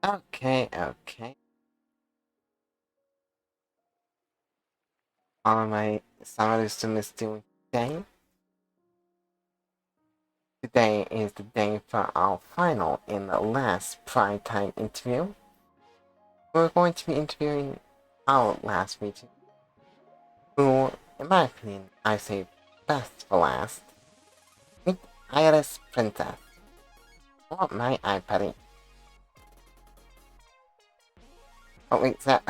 Okay, okay. All my summer students doing today. Today is the day for our final and the last prime time interview. We're going to be interviewing our last meeting, who, in my opinion, I say best for last. Meet Iris Princess. Or my iPad. Oh wait, that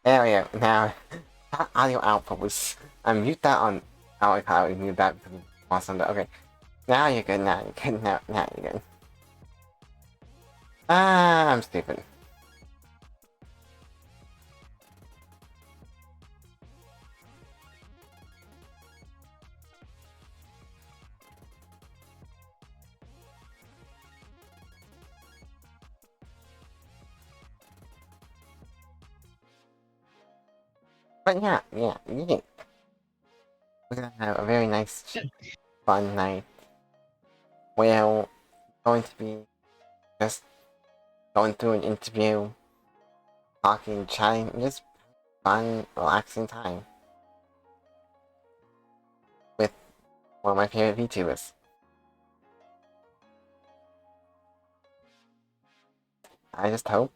there we go. Now that audio output was I mute that on I mute that because it was on the okay. Now you're good, now you're good, now you're good. Ah, I'm stupid. But yeah. We're gonna have a very nice, fun night. We're going to be just going through an interview, talking, chatting, just fun, relaxing time with one of my favorite VTubers. I just hope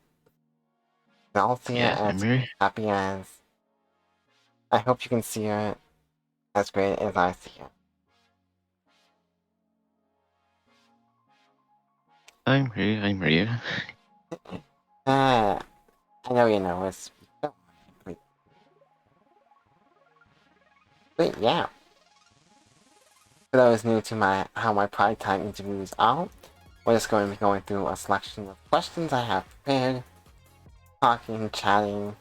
I'll see her as happy as I hope you can see her as great as I see her. I'm here. I know you know us. But yeah. For those new to how my prime time interviews are, we're just going to be going through a selection of questions I have prepared, talking, chatting,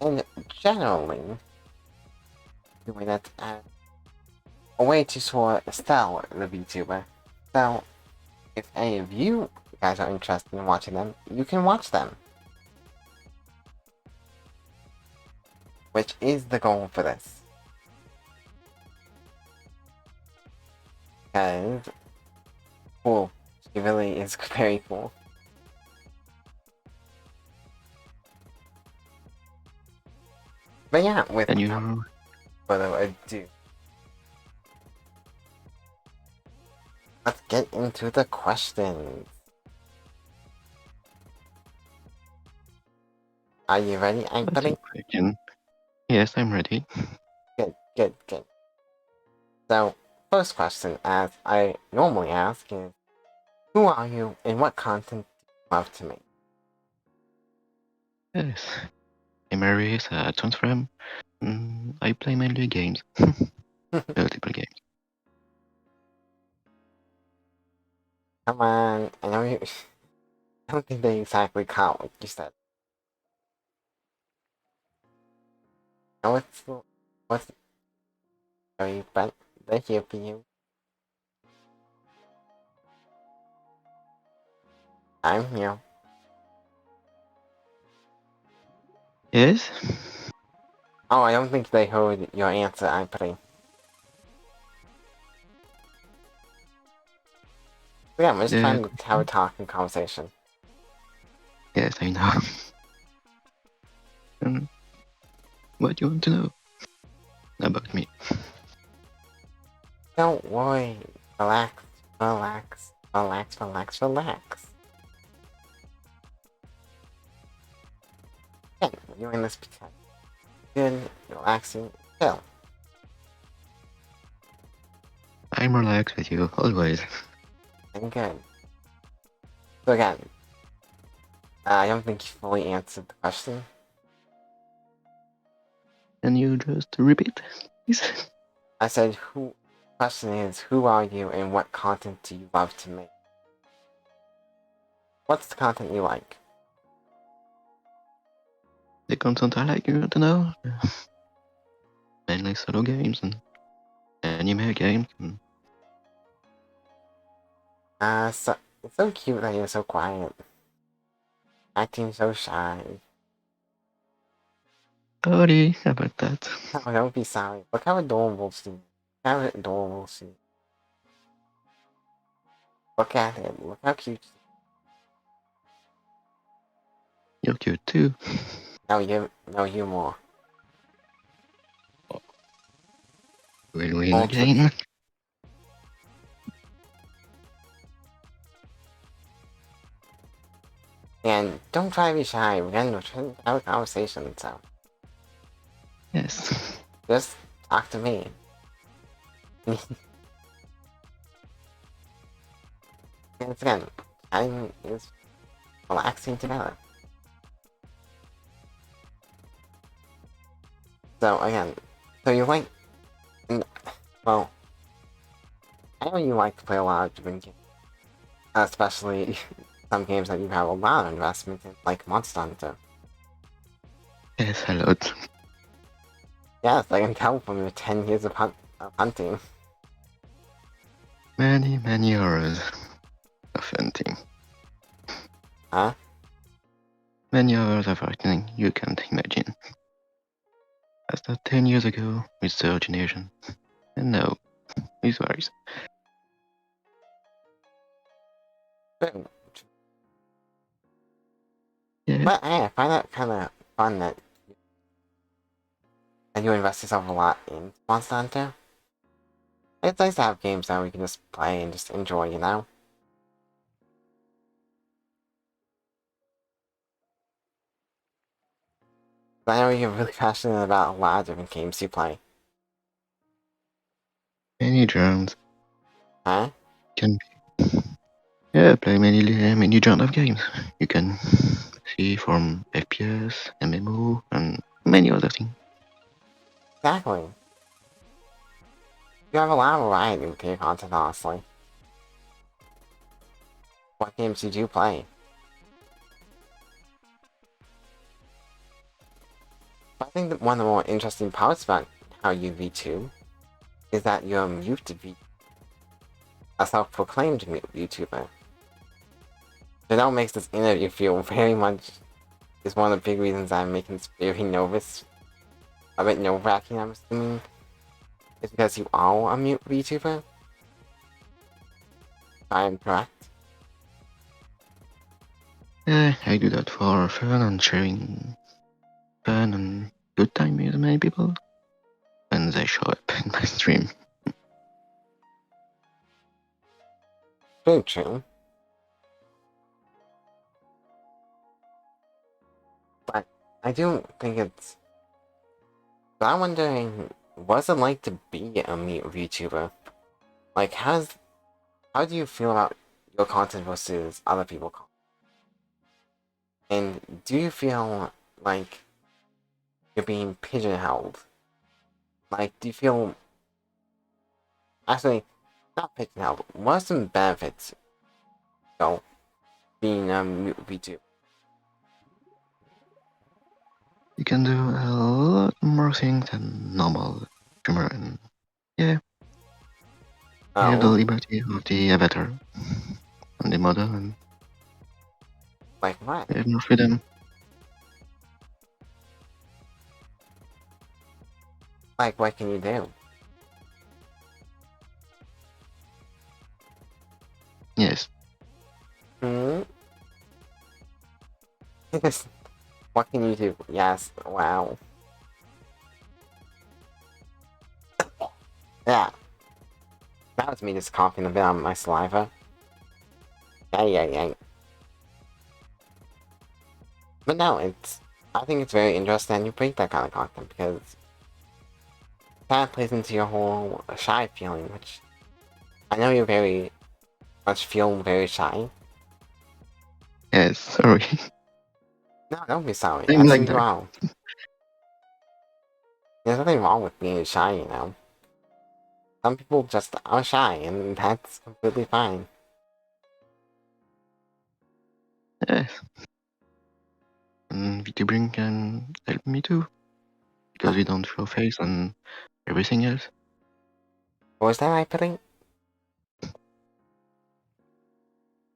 and generally doing it as a way to sort of sell the VTuber. So, if any of you guys are interested in watching them, you can watch them. Which is the goal for this. Because, cool. She really is very cool. But yeah, without further ado, let's get into the questions. Are you ready, Anthony? Yes, I'm ready. Good. So, first question, as I normally ask, is who are you and what content do you love to make? Yes. I'm Aries, Transframe. I play mainly games. Multiple games. Come on, I know you. I don't think they exactly count what you said. No, what's sorry, but they're here for you. I'm here. Yes? Oh, I don't think they heard your answer, I'm putting. Yeah, we're just trying to have a talking conversation. Yes, I know. What do you want to know about me? Don't worry. Relax. Yeah, you're in this because good, relaxing, chill. I'm relaxed with you, always. And good. So again, I don't think you fully answered the question. Can you just repeat, please? I said, question is, who are you and what content do you love to make? What's the content you like? The content I like, you want to know? Mainly solo games and anime games. So, it's so cute that you're so quiet. Acting so shy. Sorry about that. Oh, don't be sorry. Look how adorable she is. How adorable she is. Look at it. Look how cute she is. You're cute too. No, you more. Win-win Ultra. again. And don't try to be shy. We're gonna have a conversation, so Yes. just talk to me. And again, chatting is relaxing together. So again, so you like, well, I know you like to play a lot of different games, especially some games that you have a lot of investment in, like Monster Hunter. Yes, a lot. Yes, I can tell from your 10 years of hunting. Many hours of hunting. Huh? Many hours of hunting you can't imagine. I started 10 years ago with third generation. And now, with Rise. True. Yeah, But hey, I find that kind of fun that you invest yourself a lot in Monster Hunter. It's nice to have games that we can just play and just enjoy, you know? I know you're really passionate about a lot of different games you play. many genres Huh? can be. Yeah, play many genres of games. You can see from FPS, MMO, and many other things. Exactly. You have a lot of variety with your content, honestly. What games did you play? I think that one of the more interesting parts about how you VTube is that you're a self-proclaimed YouTuber. So that makes this interview feel very much is one of the big reasons I'm making this very nervous, a bit nerve-wracking, I'm assuming. It's because you are a mute VTuber? If I am correct. Yeah, I do that for fun and sharing fun and good time with many people. When they show up in my stream. Very true. But I do think it's... But I'm wondering, what's it like to be a mute VTuber? Like, how do you feel about your content versus other people's content? And do you feel like you're being pigeonholed? Like, do you feel... Actually, not pigeonholed. What are some benefits, though, being a mute VTuber? You can do a lot more things than normal streamer, and yeah, you have the Oh, liberty of the avatar and the model, and like what? you have more freedom. Like, what can you do? Yes, Hmm? What can you do? Yes, wow. Yeah, that was me just coughing a bit on my saliva. Yeah. But no, I think it's very interesting and you bring that kind of content because it kind of plays into your whole shy feeling, which I know you're very much feel very shy. yes, sorry. No, don't be sorry. I'm like Absolutely that. wrong. There's nothing wrong with being shy, you know. Some people just are shy, and that's completely fine. Yes, and VTubing can help me too, because we don't show face and everything else. What was that I putting?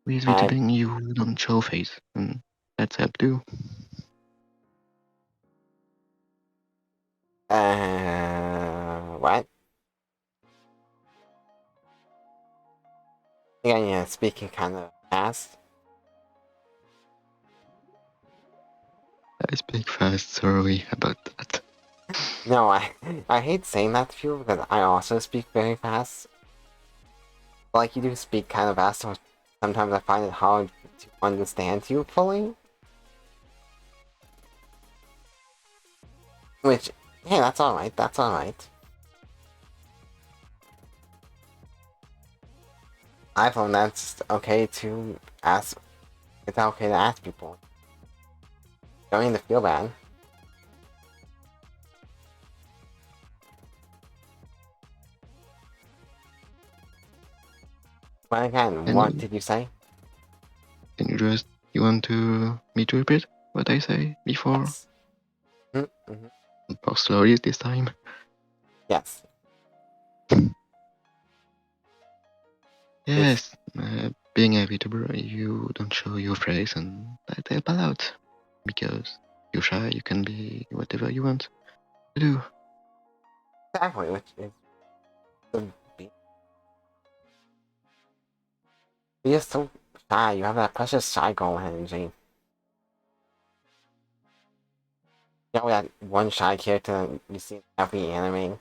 With Uh, VTubing, you don't show face, and that's help too. what? Yeah, speaking kind of fast. I speak fast, sorry about that. No, I hate saying that to people because I also speak very fast. Like you do speak kind of fast, so sometimes I find it hard to understand you fully. Which, hey, that's alright, that's alright. I've learned that's okay to ask, it's okay to ask people. Don't need to feel bad. But again, And what did you say? you want me to repeat what I say before? Yes. Mm-hmm. Or slowly this time? Yes. Yes, being a VTuber, you don't show your face, and that help a lot. Because you're shy, you can be whatever you want to do. Exactly, which is the you're so shy, you have that precious shy girl energy. You know that one shy character you see in every anime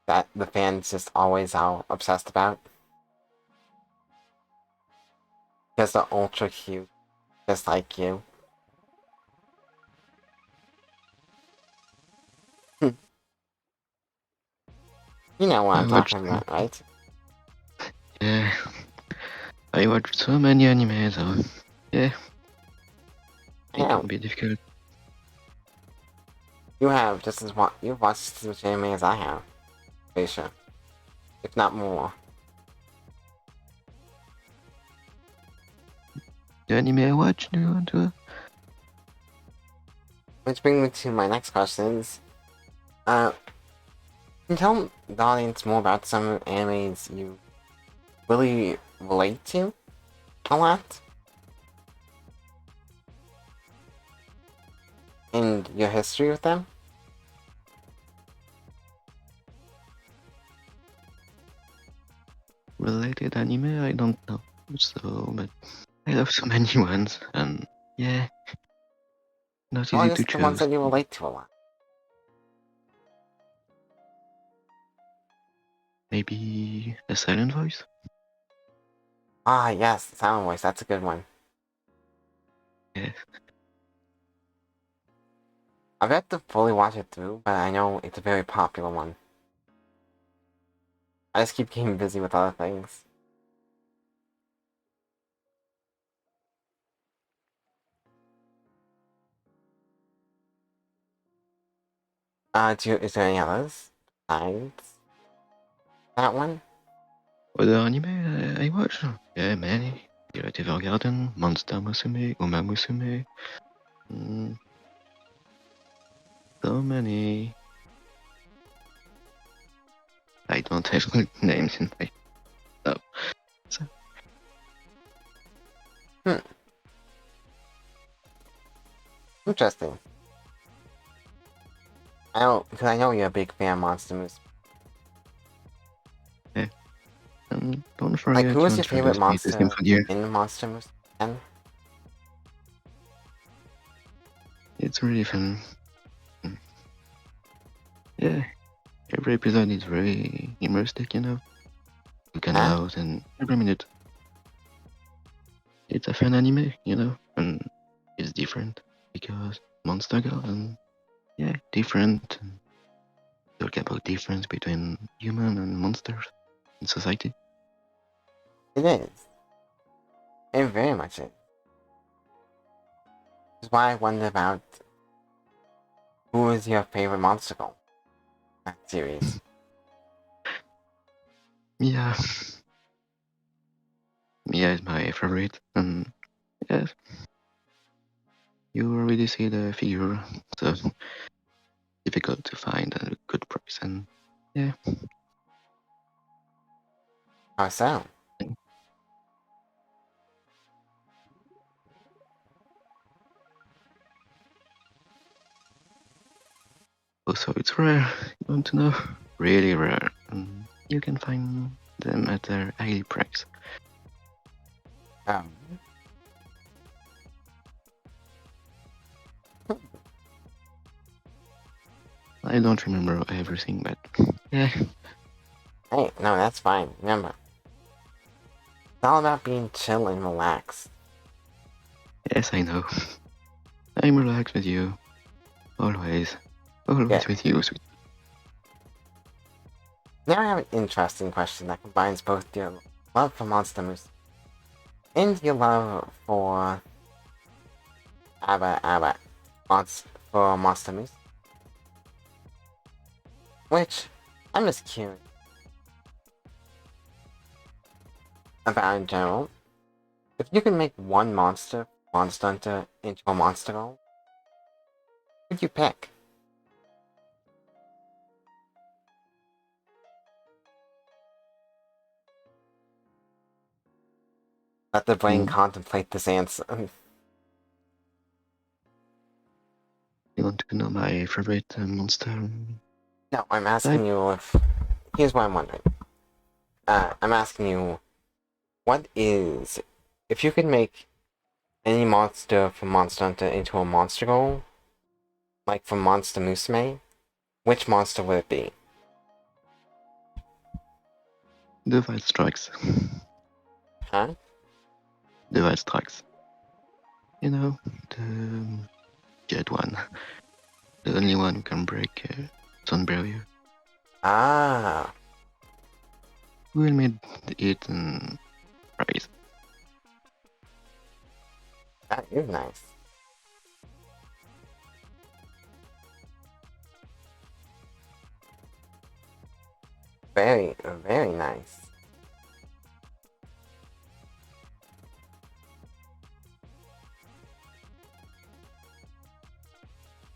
that the fans just always are obsessed about? Because they're ultra cute, just like you. You know what I'm I watched, talking about, right? yeah, I watched so many animes, so yeah, I it know. can be difficult. You have just as much. You've watched just as much anime as I have, pretty sure, if not more. The anime I watch, do you want to? Which brings me to my next questions. Can you tell the audience more about some animes you really relate to a lot? And your history with them? Related anime, I don't know. So, but I love so many ones, and yeah, not Or easy to just the ones choose. that you relate to a lot? Maybe a silent voice? Ah, yes, Sound Voice, that's a good one. Yeah. I've yet to fully watch it through, but I know it's a very popular one. I just keep getting busy with other things. Is there any others besides that one? Other anime I watch? Yeah, many. Pirate Evergarden, Monster Musume, Uma Musume. Mm, so many. I don't have good names in my. Oh. So, Hmm, interesting. Because I know you're a big fan of Monster Moose. yeah. And don't Like, who forget to was your favorite introduce me to monster Symphogear. in Monster Moose again? It's really fun. Mm, yeah, every episode is very immersive, you know. You can Huh? laugh and every minute. It's a fun anime, you know, and it's different because Monster Girl and yeah, different. And talk about difference between human and monsters in society. It is. It very much is. Which is why I wonder about who is your favorite monster in that series. Yeah, Mia is my favorite, and yes, you already see the figure, so difficult to find a good price, and yeah. How so? Also, it's rare. You want to know? Really rare, and you can find them at their high price. Um, I don't remember everything, but yeah. Hey, no, that's fine. Remember, it's all about being chill and relaxed. Yes, I know. I'm relaxed with you. Always. Always Good. with you, sweet. Now I have an interesting question that combines both your love for Monster Moose and your love for Abba for Monster Moose. Which, I'm just curious about in general. If you could make one Monster Hunter into a Monster Goal, who'd you pick? Let the brain contemplate this answer. You want to know my favorite monster? No, I'm asking you if... Here's what I'm wondering. I'm asking you, what is... If you could make any monster from Monster Hunter into a Monster Goal, like from Monster Musume, which monster would it be? Divide Strikes. Huh? Divide Strikes. You know, the jet one. The only one who can break Sun Barrier. Ah, We'll meet it and rise. that is nice. Very, very nice.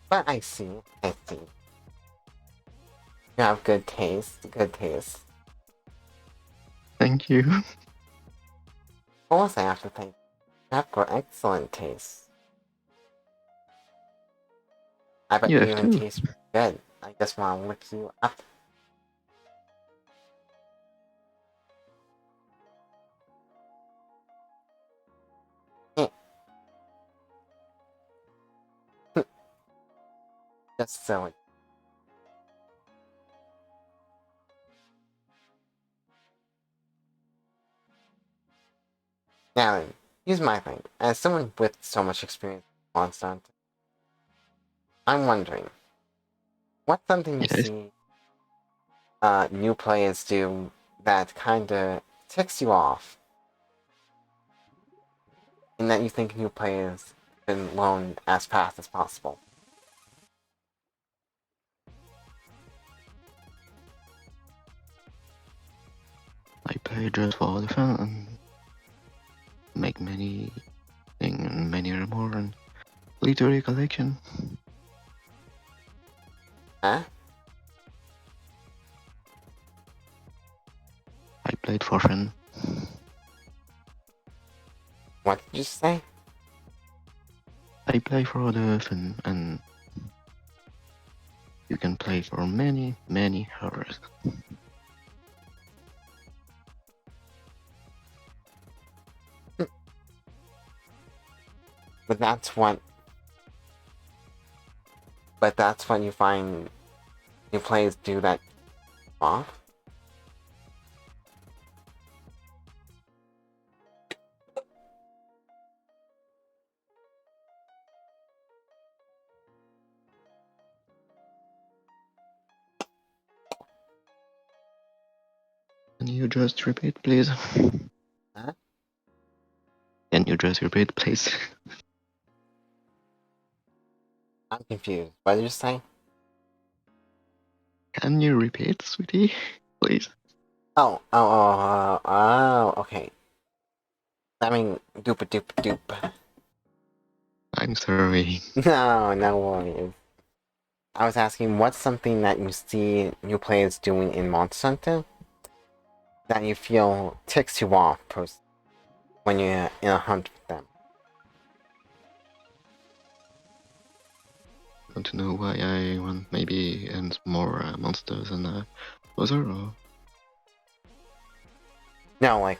But I see, I see. You have good taste, good taste. Thank you. Of course I have to thank you. You have got excellent taste. I bet You you have even to. taste good. I just want to lick you up. Just silly. Now then, here's my thing. As someone with so much experience with Monster Hunter, I'm wondering, what's something you Yes. see new players do that kinda ticks you off, and that you think new players can learn as fast as possible? I play just for the fun and make many things and many more and literary collection. Huh? I played for fun. What did you say? I play for the fun and you can play for many, many hours. But that's what. But that's what you find new players do that off. Can you just repeat, please? Huh? Can you just repeat, please? I'm confused. What did you say? Can you repeat, sweetie? Please? Okay. I mean, doop doop doop. I'm sorry. No, no worries. I was asking, what's something that you see new players doing in Monster Hunter that you feel ticks you off when you're in a hunt with them? Want to know why I want maybe and more monsters and other or? No, like,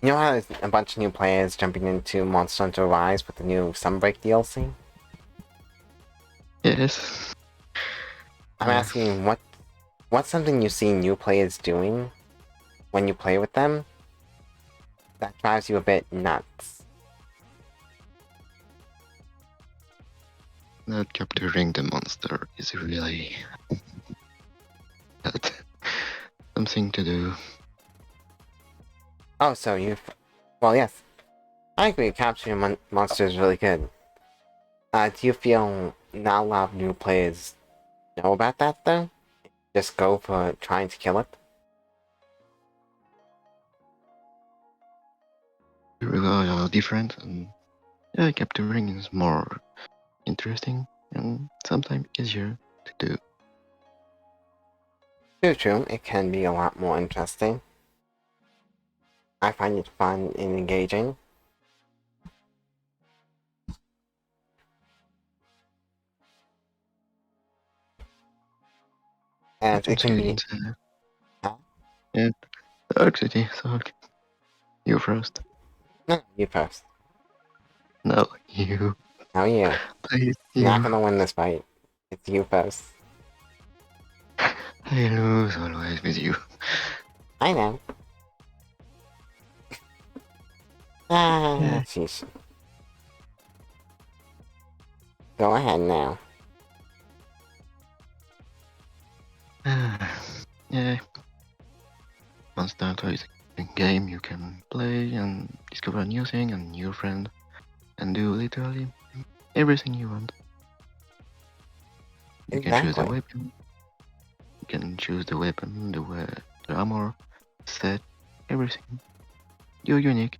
you know how there's a bunch of new players jumping into Monster Hunter Rise with the new Sunbreak DLC? Yes. I'm asking what's something you see new players doing when you play with them that drives you a bit nuts. Not capturing the monster is really not something to do. Oh, so well, yes, I agree. Capturing monsters is really good. Do you feel not a lot of new players know about that though? Just go for trying to kill it? Really are different, and yeah, capturing is more interesting and sometimes easier to do. True, it can be a lot more interesting. I find it fun and engaging. And Nothing it can be... to yeah, Dark City, Sark. You first. No, you first. No, you. How are you? Please, You're not you. gonna win this fight. It's you first. I lose always with you. I know. Yeah. Sheesh. Go ahead now. Yeah. Monster Hunter is a game you can play and discover new thing and new friend and do literally everything you want. You can choose a Exactly. weapon. You can choose the weapon, the armor, set, everything. You're unique.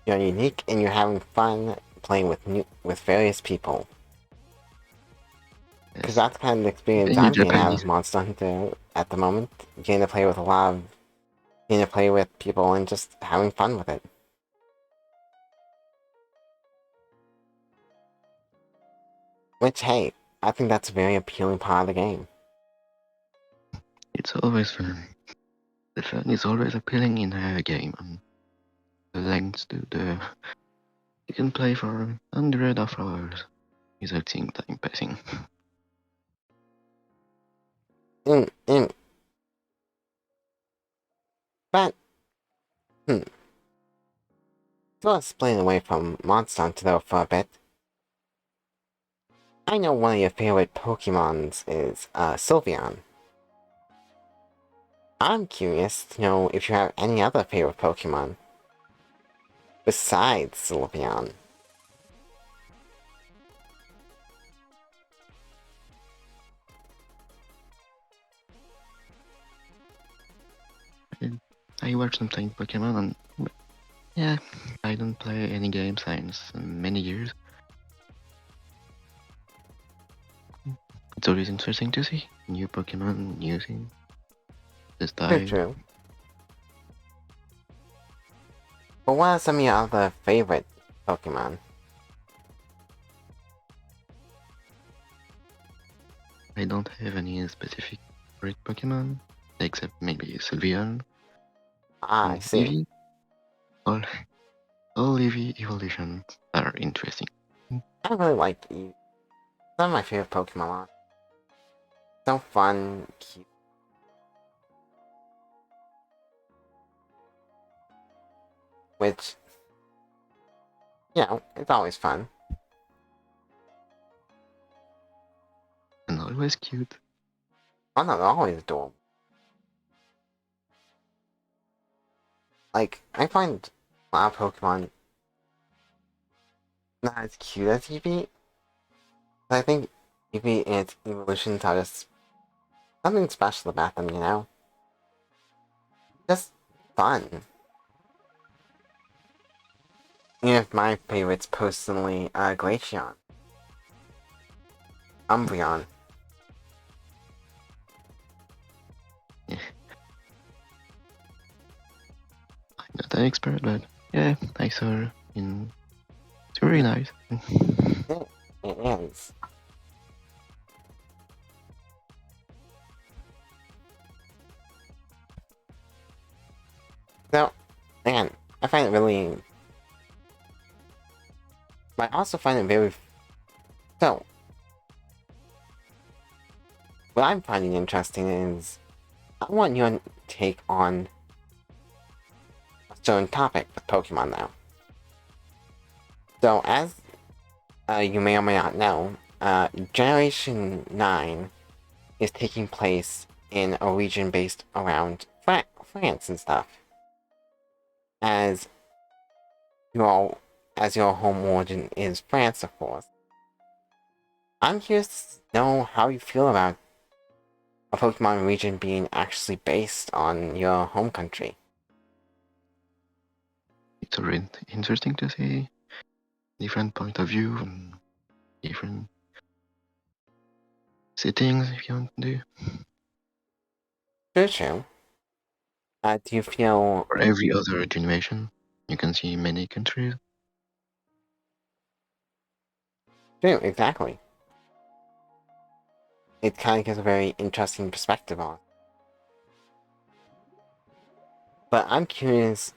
You're unique and you're having fun playing with various people. Because Yes. that's kind of the experience And you're I'm getting out Japanese. of Monster Hunter at the moment. Getting to play with a lot of... Getting to play with people and just having fun with it. Which, hey, I think that's a very appealing part of the game. It's always fun. The fun is always appealing in a game, and the length to the you can play for hundreds of hours without seeing time passing. Mm. But, so let's split away from Monster Hunter though for a bit. I know one of your favorite Pokemons is Sylveon. I'm curious to know if you have any other favorite Pokemon besides Sylveon. I watch sometimes Pokemon, and yeah, I don't play any game since many years. It's always interesting to see new Pokemon, new things, the style. True. But what are some of your other favorite Pokemon? I don't have any specific favorite Pokemon, except maybe Sylveon Ah, I and see. Eevee. All, all Eevee evolutions are interesting. I really like Eevee. Some of my favorite Pokemon are so fun, cute. Which, it's always fun. And always cute. Oh no, they're always adorable. Like, I find a lot of Pokemon not as cute as Eevee, but I think Eevee and its evolutions are just something special about them, you know? Just fun. Even if my favorite's personally Glaceon. Umbreon. Yeah, I'm not an expert, but yeah, I saw her in. It's very nice. It is. So, again, I find it really... I also find it very... So, what I'm finding interesting is I want your take on a certain topic with Pokemon now. So, as you may or may not know, Generation 9 is taking place in a region based around France and stuff. As your as your home origin is France, of course. I'm curious to know how you feel about a Pokemon region being actually based on your home country. It's already interesting to see different point of view and different settings if you want to do. True. Do you feel For every other generation, you can see many countries. true? Exactly. It kind of gives a very interesting perspective on. But I'm curious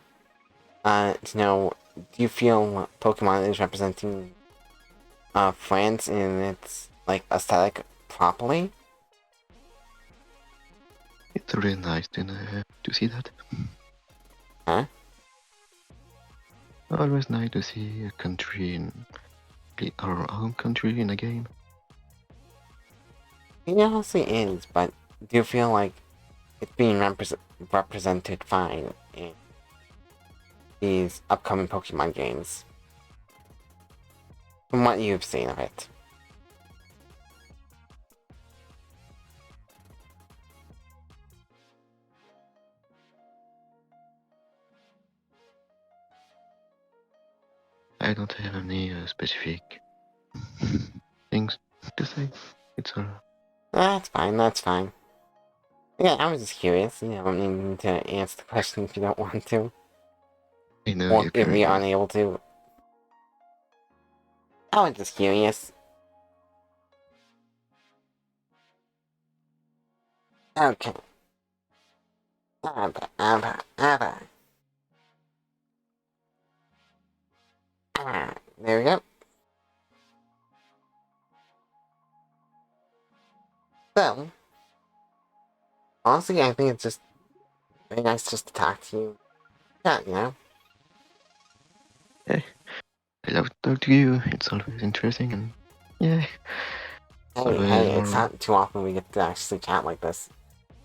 to know: do you feel Pokemon is representing France in its like aesthetic properly? It's really nice to see that. Huh? Always nice to see a country in our own country in a game. It honestly is, but do you feel like it's being represented fine in these upcoming Pokemon games? From what you've seen of it. I don't have any specific things to say. It's That's fine, that's fine. Yeah, I was just curious. You don't need to answer the question if you don't want to. I know Or you if you're currently. unable to. I was just curious. Okay. Abba. There we go. So, honestly, I think it's just very nice just to talk to you. Yeah, you know? Yeah, I love to talk to you. It's always interesting and yeah, always Hey, it's more. not too often we get to actually chat like this.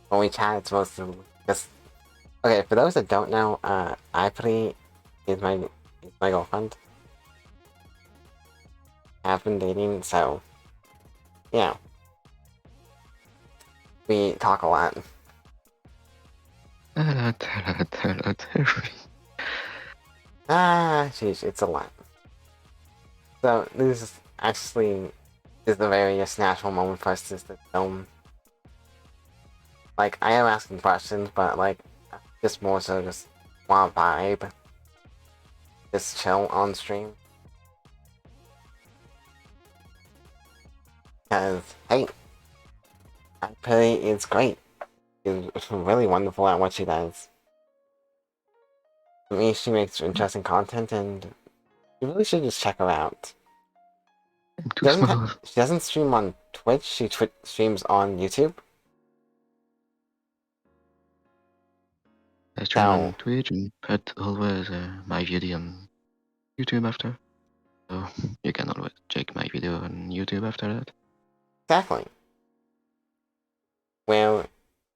When we chat, it's mostly just... Okay, for those that don't know, Ivory is my girlfriend. I've been dating, so... Yeah. We talk a lot. A lot. Sheesh, it's a lot. So, this is actually... is the very natural moment for us just to film. Like, I am asking questions, but, like, just more so just want to vibe. Just chill on stream. Because, hey, Ivory is great. She's really wonderful at what she does. I mean, she makes interesting content, and you really should just check her out. I'm too small. She doesn't stream on Twitch. She streams on YouTube. I stream So on Twitch and put always my video on YouTube after. So you can always check my video on YouTube after that. exactly. Well,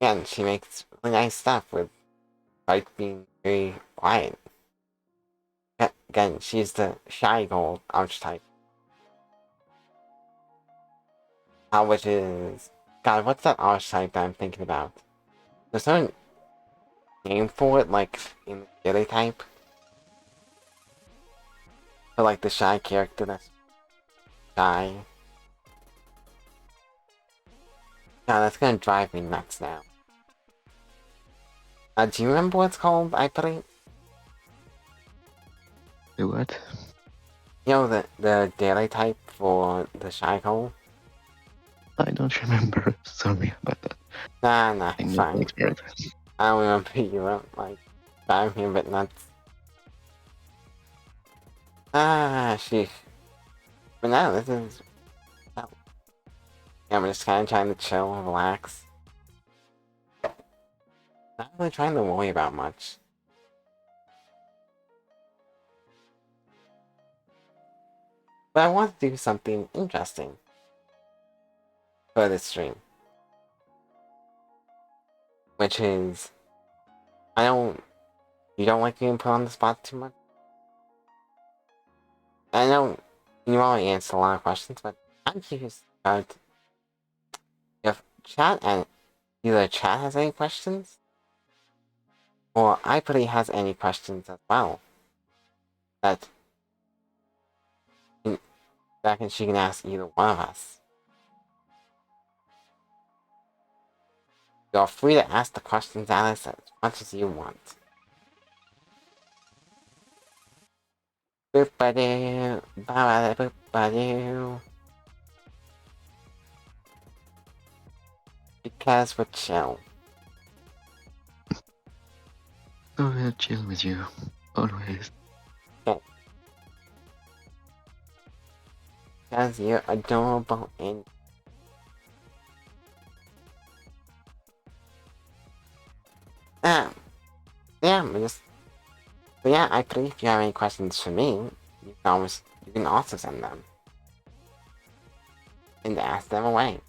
yeah, and she makes really nice stuff with like being very quiet. Again, she's the shy gold archetype. Which is God, what's that archetype that I'm thinking about? There's no name for it, like in the daily type. For like the shy character that's shy. God, that's gonna drive me nuts now. Do you remember what it's called? I put it. The what? You know the daily type for the shy gold. I don't remember. Sorry about that. Nah, I'm it's not an fine. expert. I don't remember you were like driving me a bit nuts. Sheesh. But no, this is... Yeah, I'm just kind of trying to chill, relax. Not really trying to worry about much. But I want to do something interesting for this stream. Which is, you don't like being put on the spot too much? I know you already answered a lot of questions, but I'm curious about if either chat has any questions, or iPutty has any questions as well. That she can ask either one of us. You're free to ask the questions, Alice, as much as you want. Boop-ba-doo, ba-ba-da-boop-ba-doo. Because we're chill. So we'll chill with you, always. Because you're adorable and yeah, I think if you have any questions for me, you can also send them and ask them away.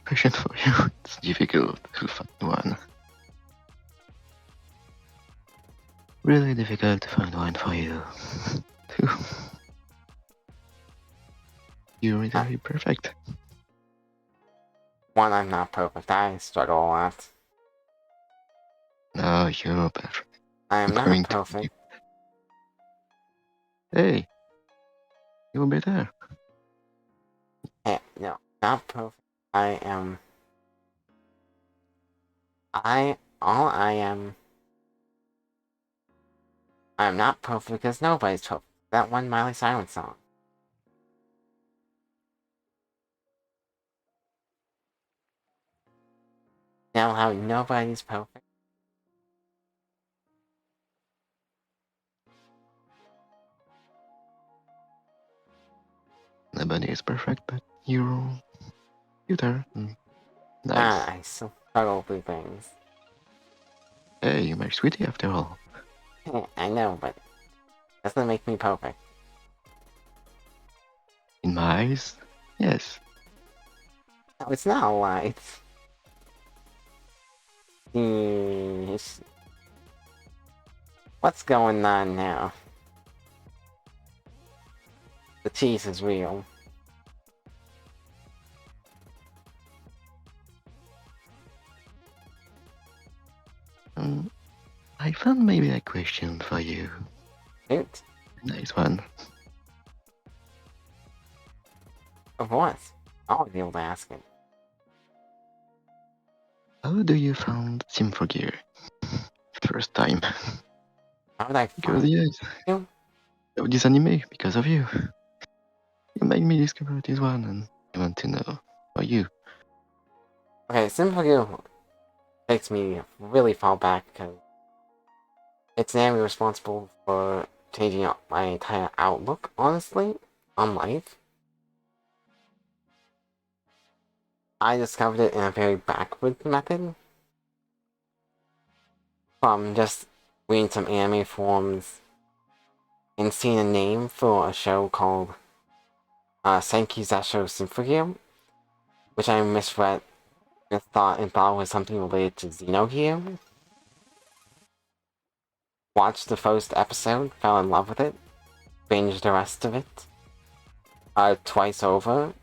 Question for you. It's difficult to find one. Really difficult to find one for you. Too. You're very perfect. One, I'm not perfect. I struggle a lot. No, you're perfect. I am not perfect. Hey, you'll be there. Hey, no, not perfect. I am. I am not perfect because nobody's perfect. That one Miley Cyrus song. Now how nobody's perfect. Nobody is perfect, but you're there. Nice. I still struggle with things. Hey, you're my sweetie after all. I know, but doesn't make me perfect. In my eyes, yes. No, it's not a lie. What's going on now? The cheese is real. I found maybe a question for you. Shoot. Nice one. Of course. I'll be able to ask it. How do you found Symphogear? First time. How would I Because find yes, you? of this anime, because of you. You made me discover this one and I want to know about you. Okay, Simple takes me really far back because it's namely responsible for changing up my entire outlook, honestly, on life. I discovered it in a very backward method. From just reading some anime forums and seeing a name for a show called Senkizasho Symphogear, which I misread and thought it was something related to Xenogear. Watched the first episode, fell in love with it, binged the rest of it twice over,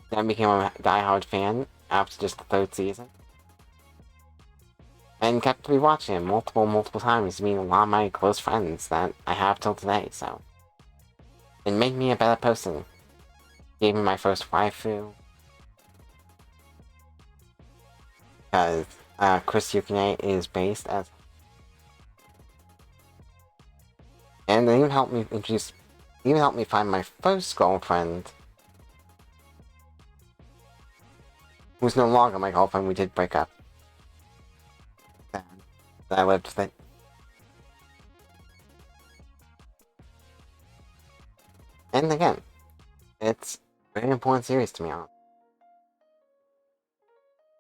then became a diehard fan after just the third season. And kept rewatching it multiple times, meeting a lot of my close friends that I have till today, so. It made me a better person. Gave me my first waifu. Because Chris Yukine is based as. And they even helped me find my first girlfriend. Who's no longer my girlfriend, we did break up. Sad. I lived with it. And again, It's a very important series to me.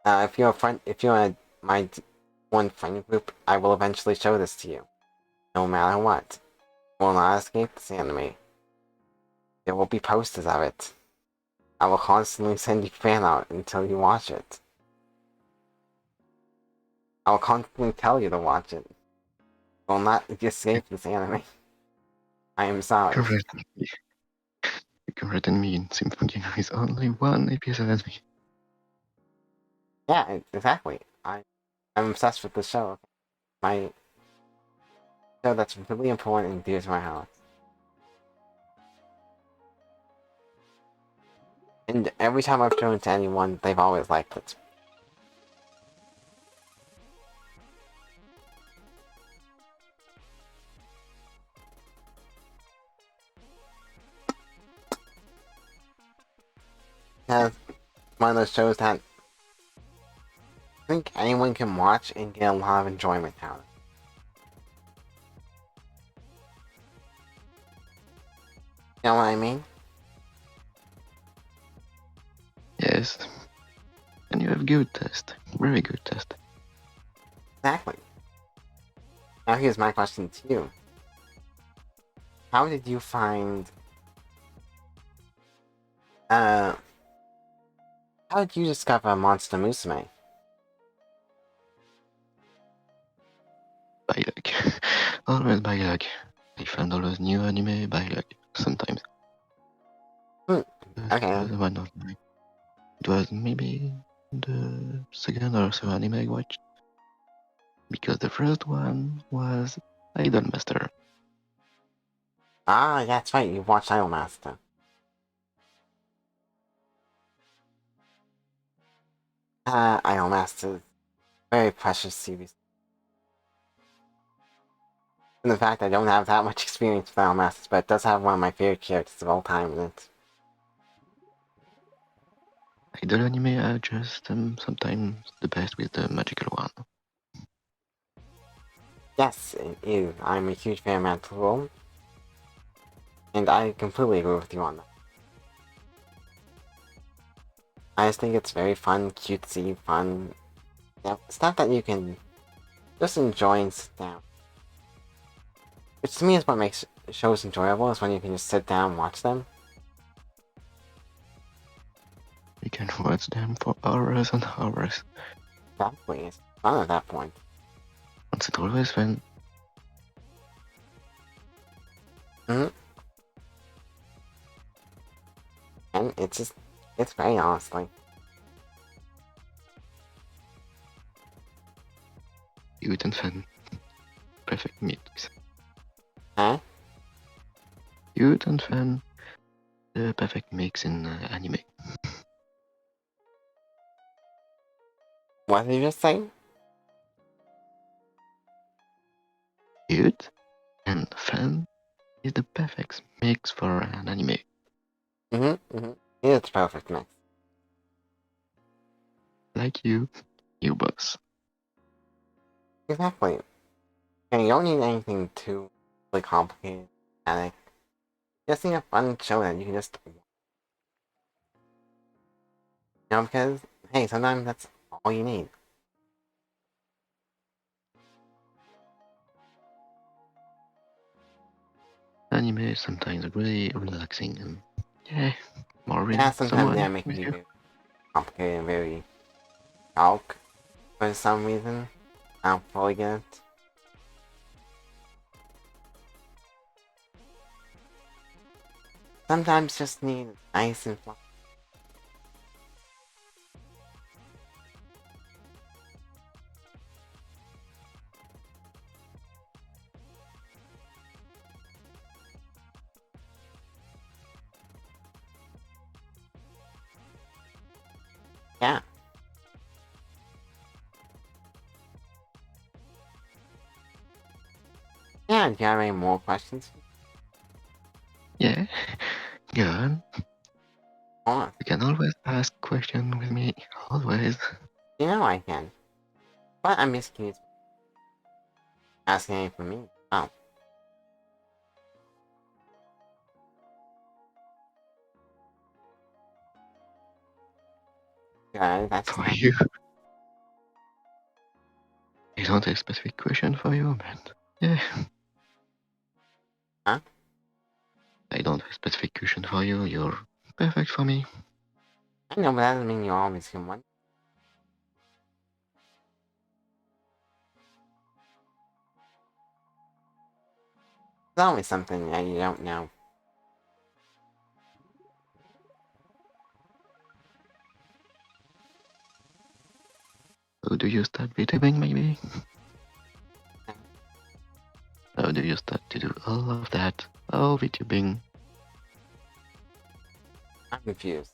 If you're in my one friend group, I will eventually show this to you. No matter what. I will not escape this anime. There will be posters of it. I will constantly send you fan art until you watch it. I will constantly tell you to watch it. I will not escape this anime. I am sorry. Correct. Correct me in Symphony is only one episode. Yeah, exactly. I'm obsessed with the show. My show that's really important and dear to my heart. And every time I've shown it to anyone, they've always liked it. Because one of those shows that I think anyone can watch and get a lot of enjoyment out of. You know what I mean? Yes. And you have good taste. Very good taste. Exactly. Now here's my question to you. How did you find how did you discover Monster Musume? By luck. Always by luck. I found always new anime by luck. Sometimes. Okay. One of my, it was maybe the second or third anime I watched. Because the first one was Idolmaster. Ah, that's right, you watched Idolmaster. Idolmaster, very precious series. And the fact I don't have that much experience with Idolmasters, but it does have one of my favorite characters of all time in it. Idol anime are just sometimes the best with the magical one. Yes, it is. I'm a huge fan of Magical World, and I completely agree with you on that. I just think it's very fun, cutesy, fun. Yeah, stuff that you can just enjoy and sit down. Which to me is what makes shows enjoyable, is when you can just sit down and watch them. You can watch them for hours and hours. Exactly, it's fun at that point. And it's always fun. Mm-hmm. And it's very honestly. Cute and fun. Perfect mix. Huh? Cute and fun. The perfect mix in anime. What did you just say? Cute and fun is the perfect mix for an anime. Mm-hmm. It's perfect mix. Like you boss. Exactly. And you don't need anything too really complicated. Panic. Just need a fun show that you can just, because hey, sometimes that's all you need. Anime is sometimes really relaxing and yeah, more real. Yeah, sometimes Someone they make it with be you. very complicated and very dark for some reason. I don't fully get it. Sometimes just need nice and fun. Yeah. Yeah, do you have any more questions? Yeah, go on. Or, You can always ask questions with me. Always. I can. But I'm just curious. Asking anything from me. Oh. Good, that's For nice. you. I don't have a specific question for you, but yeah. Huh? I don't have a specific question for you. You're perfect for me. I know, but that doesn't mean you always can win. There's always something that you don't know. How do you start VTubing, maybe? How do you start to do all of that? All VTubing? I'm confused.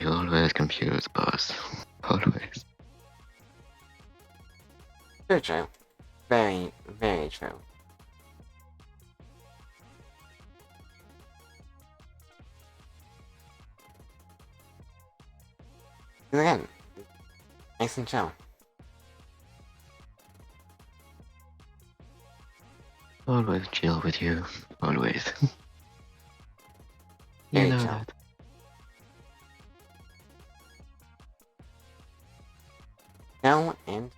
You're always confused, boss. Always. True. Very, very true. And again, nice and chill. Always chill with you. Always. You Very know chill. that. No, and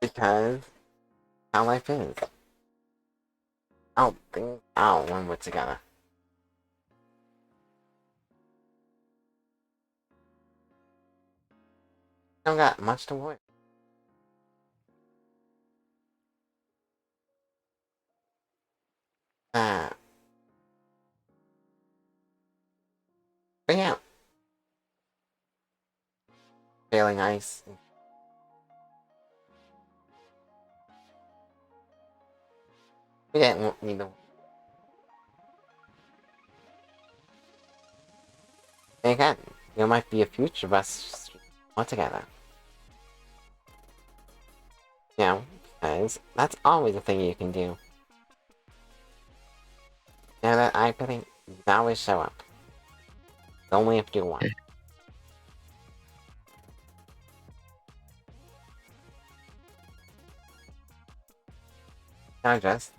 because how life is. When we're together. Don't got much to worry. Uh, but yeah, feeling nice. We didn't need to. And again, there might be a future of us all together. You know, because that's always a thing you can do. Now that I think you can always show up. Only if you want. Yeah. Not just.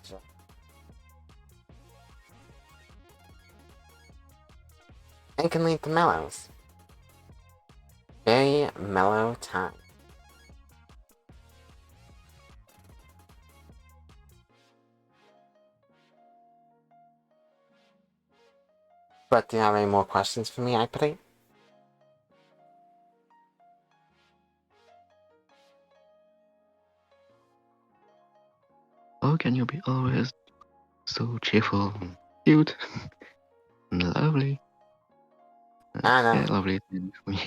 It can lead to mellows. Very mellow time. But do you have any more questions for me, Ipity? How can you be always so cheerful and cute and lovely? I Yeah, know. lovely thing for me.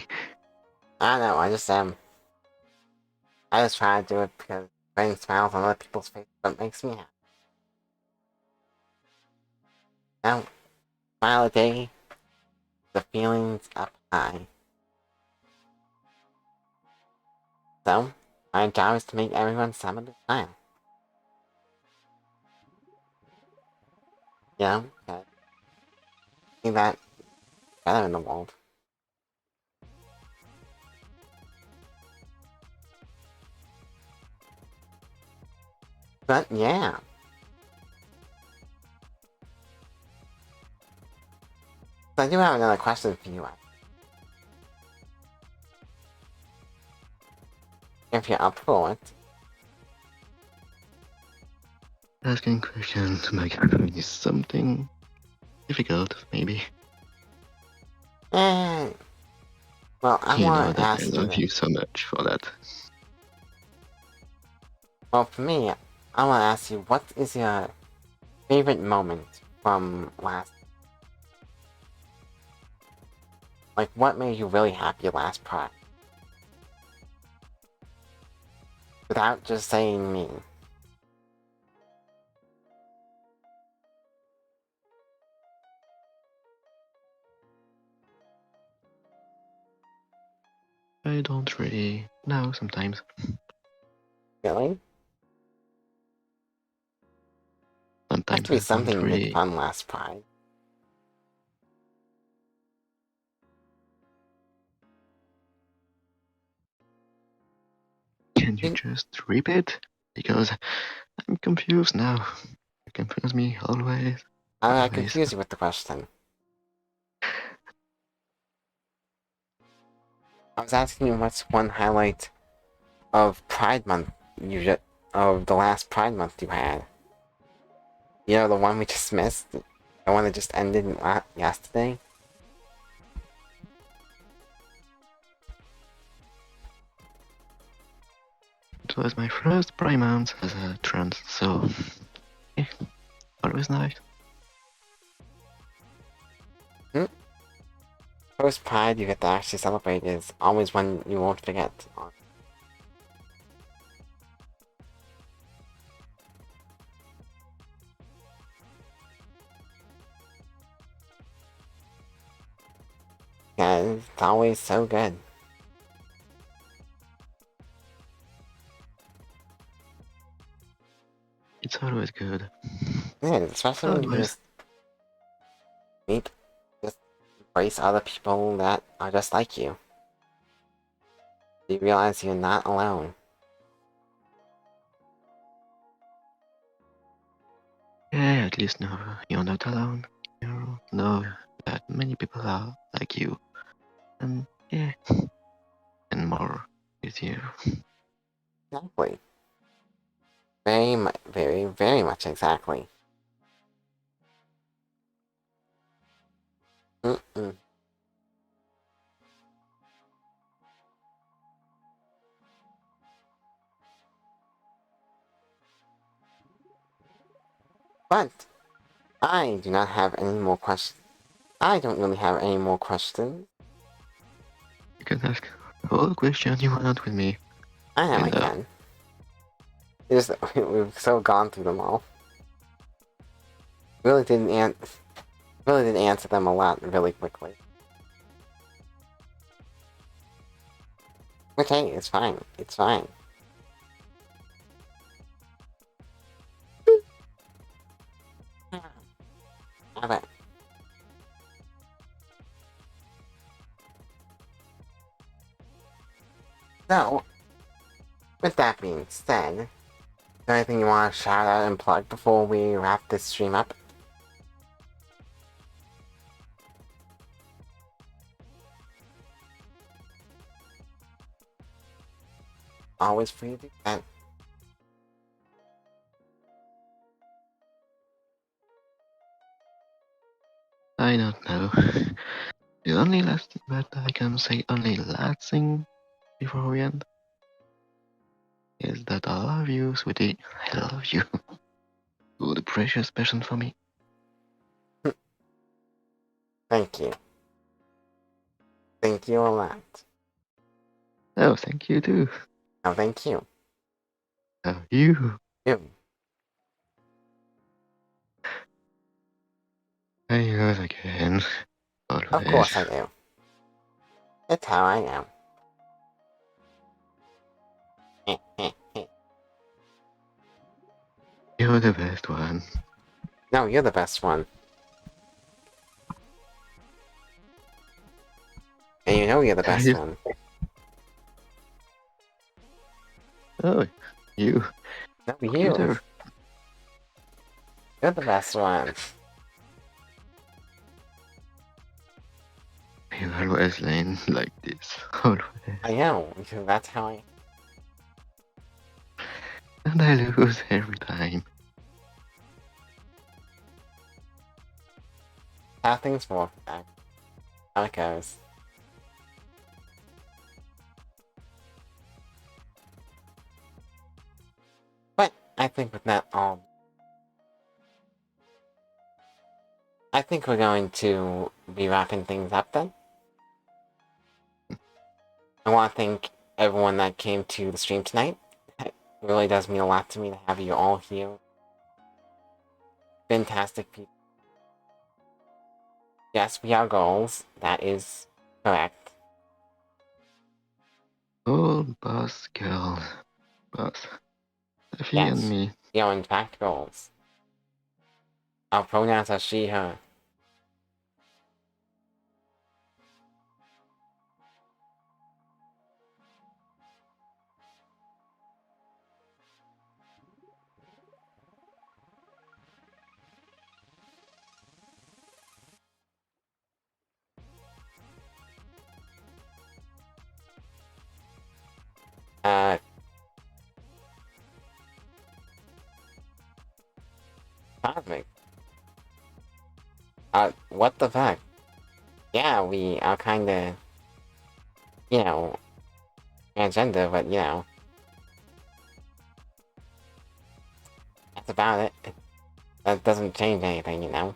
I know. I just try to do it because putting smiles on other people's faces what makes me happy. Now, smile a day, the feelings up high. So, my job is to make everyone somebody smile. You know, see that better in the world. But yeah. So I do have another question for you, if you're up for it. Asking questions to my girlfriend is something difficult, maybe. Eh, well, I You know want to that I ask you love this. you so much for that. Well, for me, I want to ask you, what is your favorite moment from last? Like, what made you really happy last Pride? Without just saying me. I don't really know sometimes. Really? Has to Sometimes be I don't something like really. fun last Pride. Can you just repeat? Because I'm confused now. You confuse me always. How did I Always. confuse you with the question? I was asking you what's one highlight of Pride Month of the last Pride Month you had. You know, the one we just missed? The one that just ended yesterday? It was my first Pride Month as a trans, so yeah, always nice. First Pride you get to actually celebrate is always one you won't forget. Yeah, it's always so good. It's always good. Yeah, especially when you Always. just meet, just embrace other people that are just like you. You realize you're not alone. Yeah, at least now you're not alone. You know that many people are like you. And yeah, and more with you. Exactly. Very much exactly. Mm-mm. But I do not have any more questions. I don't really have any more questions. You can ask all the questions you want with me. I know I And can. It's just we've so gone through them all. Really didn't answer them a lot really quickly. Okay, it's fine. It's fine. Alright. So, with that being said, is there anything you want to shout out and plug before we wrap this stream up? Always free to do that. I don't know. The only last thing that I can say, only last thing before we end, is that I love you, sweetie. I love you. You're the precious person for me. Thank you. Thank you a lot. Oh, thank you too. No, thank you. Love you. You. I love again. Of Always. course I do. It's how I am. You're the best one. No, you're the best one. And you know you're the best one. Oh, you. No, you. Computer. You're the best one. You always lean like this. Always. I know, because that's how I... And I lose every time. How things work. How it goes. But I think with that all... I think we're going to be wrapping things up then. I want to thank everyone that came to the stream tonight. It really does mean a lot to me to have you all here. Fantastic people. Yes, we are goals. That is correct. Oh, boss girl. Boss. Effie and Yes, me. we are in fact goals. Our pronouns are she, her. Uh, Cosmic. What the fuck? Yeah, we are kinda, you know, transgender, but you know, that's about it. That doesn't change anything, you know?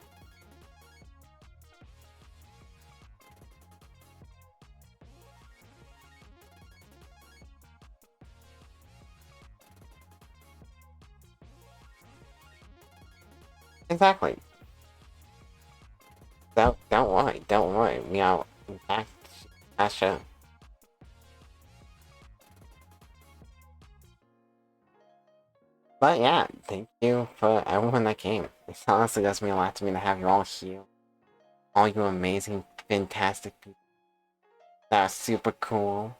Exactly. Don't worry, don't worry. We are back at show. But yeah, thank you for everyone that came. It honestly does mean a lot to me to have you all here. All you amazing, fantastic people that are super cool.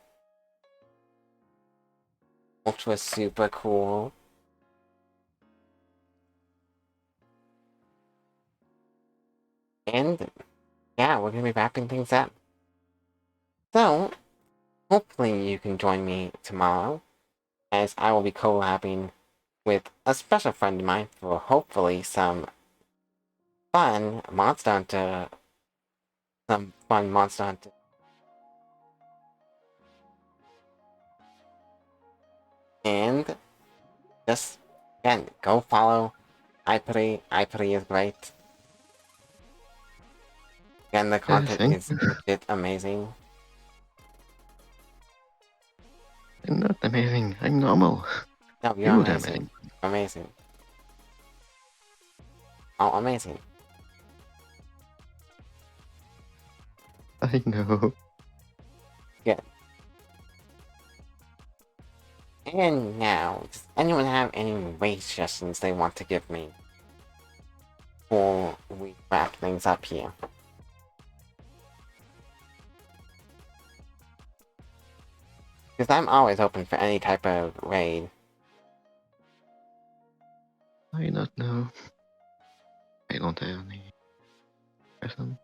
Ultra super cool. And yeah, we're gonna be wrapping things up. So, hopefully you can join me tomorrow, as I will be collabing with a special friend of mine for hopefully fun Monster Hunter, some fun Monster Hunter. And just, again, go follow iPutty. iPutty is great. Again, the content Thank is you. legit amazing. I'm not amazing. I'm normal. No, you're You're the amazing. amazing. Amazing. Oh, amazing. I know. Good. And now, does anyone have any race suggestions they want to give me before we wrap things up here? Because I'm always open for any type of raid. I don't know. I don't have any person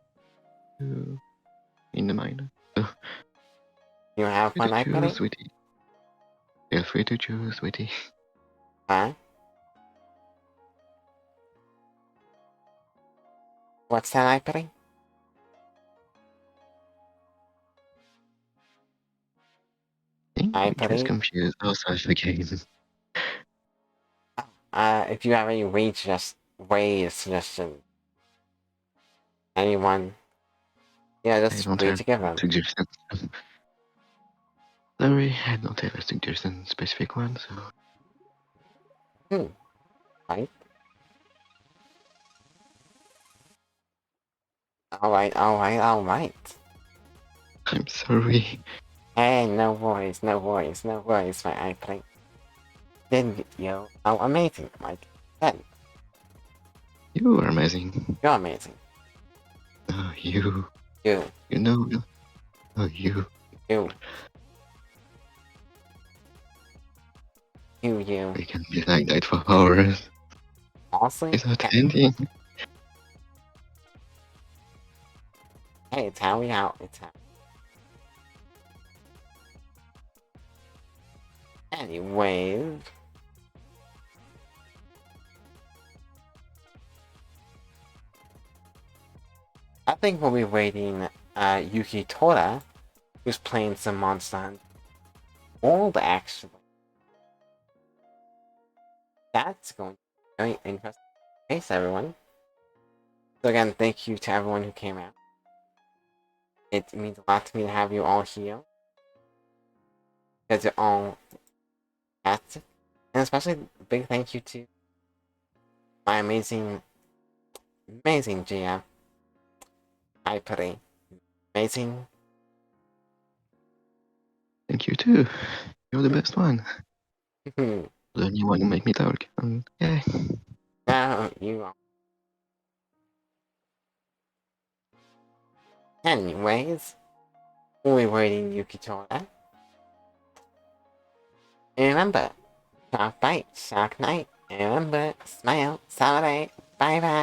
to in the mind. So You have free to one choose, iPutty? sweetie. Feel free to choose, sweetie. Huh? What's that iPutty? I think we just iPutty? confused ourselves again. If you have any raid suggestions, anyone, yeah, I just don't free have to give them. suggestions. Sorry, I don't have a suggestion, specific one, so Right? Alright, alright, alright. I'm sorry. Hey, no worries, no worries, no worries, my iPutty. Then, oh, amazing, Mike. Then, You are amazing. you're amazing. Oh, you. You, You know. Oh, you. you, you. We can be like that for hours. Honestly, Is that yeah. ending? Hey, it's how we out. It's how. Anyways, I think we'll be waiting Yuki Tora, who's playing some Monster Hunter World, actually. That's going to be very interesting. Thanks, everyone. So again, thank you to everyone who came out. It means a lot to me to have you all here. Because you're all fantastic. And especially a big thank you to my amazing, amazing GM, iPutty. Amazing. Thank you too. You're the best one. Hmm. The only one who make me talk. Yeah. No, you are. Anyways, we'll be waiting Yuki Tora. And remember, shark bite, shark night. And remember, smile, celebrate. Bye bye.